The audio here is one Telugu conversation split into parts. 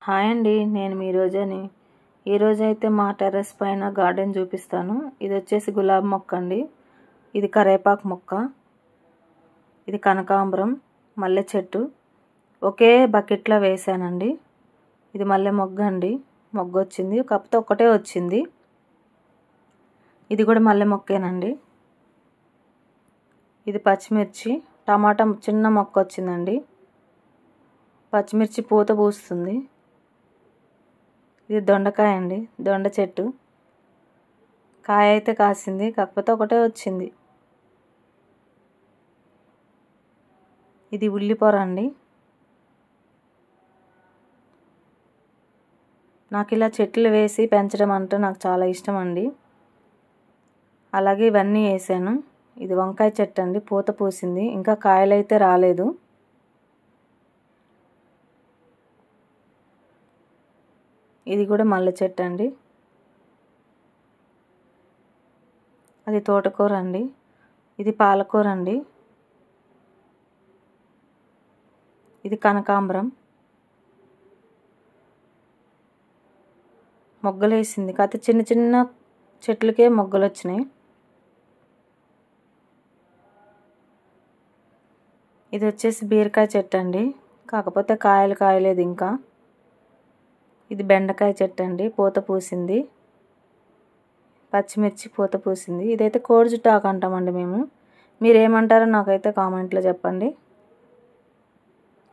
హాయ్ అండి, నేను మీ రోజని. ఈరోజైతే మా టెర్రస్ పైన గార్డెన్ చూపిస్తాను. ఇది వచ్చేసి గులాబీ మొక్క అండి, ఇది కరేపాకు మొక్క, ఇది కనకాంబరం, మల్లె చెట్టు ఒకే బకెట్లో వేసానండి. ఇది మల్లె మొగ్గ అండి, మొగ్గ వచ్చింది, కాకపోతే ఒకటే వచ్చింది. ఇది కూడా మల్లె మొక్కేనండి. ఇది పచ్చిమిర్చి, టమాటా చిన్న మొక్క వచ్చిందండి. పచ్చిమిర్చి పూత పూస్తుంది. ఇది దొండకాయ అండి, దొండ చెట్టు, కాయ అయితే కాసింది, కాకపోతే ఒకటే వచ్చింది. ఇది ఉల్లిపొర అండి. నాకు ఇలా చెట్లు వేసి పెంచడం అంటే నాకు చాలా ఇష్టం అండి. అలాగే ఇవన్నీ వేసాను. ఇది వంకాయ చెట్టు అండి, పూత పూసింది, ఇంకా కాయలు అయితే రాలేదు. ఇది కూడా మల్లె చెట్టు అండి, అది తోటకూర అండి. ఇది పాలకూర అండి. ఇది కనకాంబరం, మొగ్గలు వేసింది, కాకపోతే చిన్న చిన్న చెట్లకే మొగ్గలు వచ్చినాయి. ఇది వచ్చేసి బీరకాయ చెట్టు అండి, కాకపోతే కాయలు కాయలేదు ఇంకా. ఇది బెండకాయ చెట్టు అండి, పూత పూసింది. పచ్చిమిర్చి పూత పూసింది. ఇదైతే కోడి జుట్టాకు అంటామండి మేము. మీరేమంటారో నాకైతే కామెంట్లో చెప్పండి.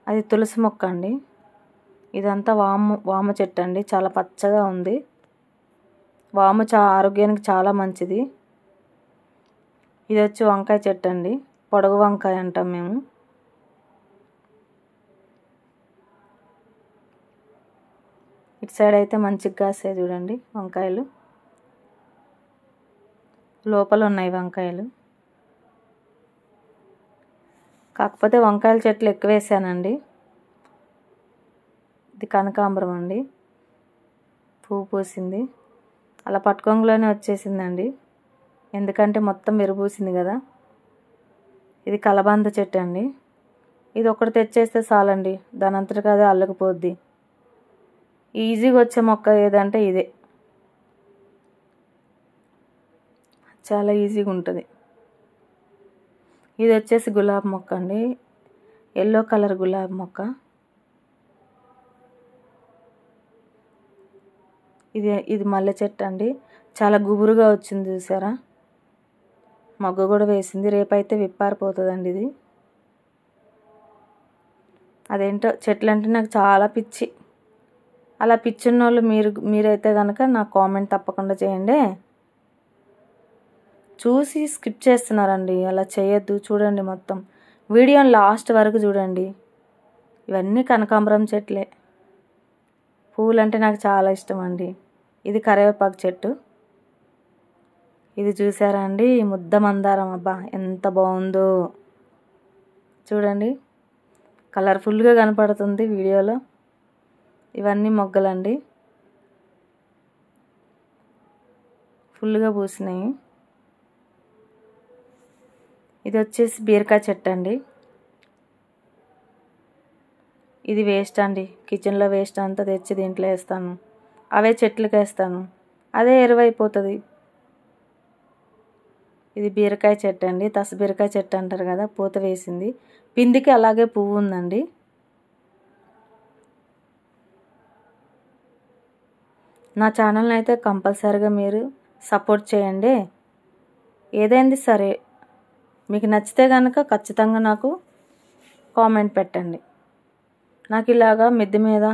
అది తులసి మొక్క అండి. ఇదంతా వాము చెట్టు అండి, చాలా పచ్చగా ఉంది. వాము ఆరోగ్యానికి చాలా మంచిది. ఇది వచ్చి వంకాయ చెట్టు అండి, పొడవు వంకాయ అంటాం మేము. ఇటు సైడ్ అయితే మంచిగా కాసాయి చూడండి వంకాయలు, లోపల ఉన్నాయి వంకాయలు. కాకపోతే వంకాయల చెట్లు ఎక్కువ వేసానండి. ఇది కనకాంబరం అండి, పువ్వు పూసింది, అలా పట్టుకొంగలోనే వచ్చేసిందండి, ఎందుకంటే మొత్తం విరబూసింది కదా. ఇది కలబంద చెట్టు అండి. ఇది ఒకటి తెచ్చేస్తే చాలండి, దాని అంతటికి అదే అల్లకపోద్ది. ఈజీగా వచ్చే మొక్క ఏదంటే ఇదే, చాలా ఈజీగా ఉంటుంది. ఇది వచ్చేసి గులాబీ మొక్క అండి, ఎల్లో కలర్ గులాబీ మొక్క. ఇది మల్లె చెట్టు అండి, చాలా గుబురుగా వచ్చింది చూసారా. మొగ్గ కూడా వేసింది, రేపైతే విప్పారిపోతుందండి ఇది. అదేంటో చెట్లు అంటే నాకు చాలా పిచ్చి. అలా పిచ్చున్న వాళ్ళు మీరైతే కనుక నాకు కామెంట్ తప్పకుండా చేయండి. చూసి స్కిప్ చేస్తున్నారండి, అలా చేయొద్దు. చూడండి మొత్తం వీడియోని లాస్ట్ వరకు చూడండి. ఇవన్నీ కనకాంబరం చెట్లే. పువ్వులు అంటే నాకు చాలా ఇష్టం అండి. ఇది కరివేపాకు చెట్టు. ఇది చూసారా అండి, ముద్ద మందారం, అబ్బా ఎంత బాగుందో చూడండి, కలర్ఫుల్గా కనపడుతుంది వీడియోలో. ఇవన్నీ మొగ్గలండి, ఫుల్గా పూసినాయి. ఇది వచ్చేసి బీరకాయ చెట్టు అండి. ఇది వేస్ట్ అండి, కిచెన్లో వేస్ట్ అంతా తెచ్చి దీంట్లో వేస్తాను, అవే చెట్లకి వేస్తాను, అదే ఎరువైపోతుంది. ఇది బీరకాయ చెట్టు అండి, బీరకాయ చెట్టు అంటారు కదా, పూత వేసింది, పిందికి అలాగే పువ్వు ఉందండి. నా ఛానల్ని అయితే కంపల్సరీగా మీరు సపోర్ట్ చేయండి. ఏదైంది సరే, మీకు నచ్చితే కనుక ఖచ్చితంగా నాకు కామెంట్ పెట్టండి. నాకు ఇలాగా మిద్దె మీద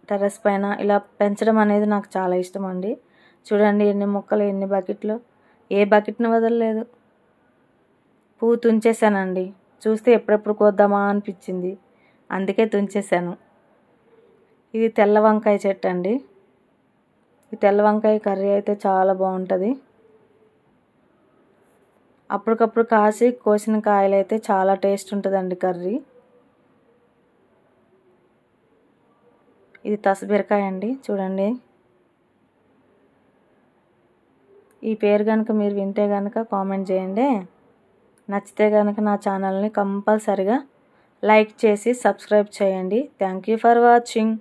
టెర్రస్ పైన ఇలా పెంచడం అనేది నాకు చాలా ఇష్టం అండి. చూడండి ఎన్ని మొక్కలు, ఎన్ని బకెట్లు, ఏ బకెట్ని వదలలేదు. పువ్వు తుంచేసానండి, చూస్తే ఎప్పుడెప్పుడు కోద్దామా అనిపించింది, అందుకే తుంచేసాను. ఇది తెల్ల వంకాయ చెట్టు అండి. ఈ తెల్ల వంకాయ కర్రీ అయితే చాలా బాగుంటుంది. అప్పటికప్పుడు కోసిన కాయలు అయితే చాలా టేస్ట్ ఉంటుందండి కర్రీ. ఇది బీరకాయ అండి, చూడండి. ఈ పేరు కనుక మీరు వింటే కనుక కామెంట్ చేయండి. నచ్చితే కనుక నా ఛానల్ని కంపల్సరిగా లైక్ చేసి సబ్స్క్రైబ్ చేయండి. Thank you for watching.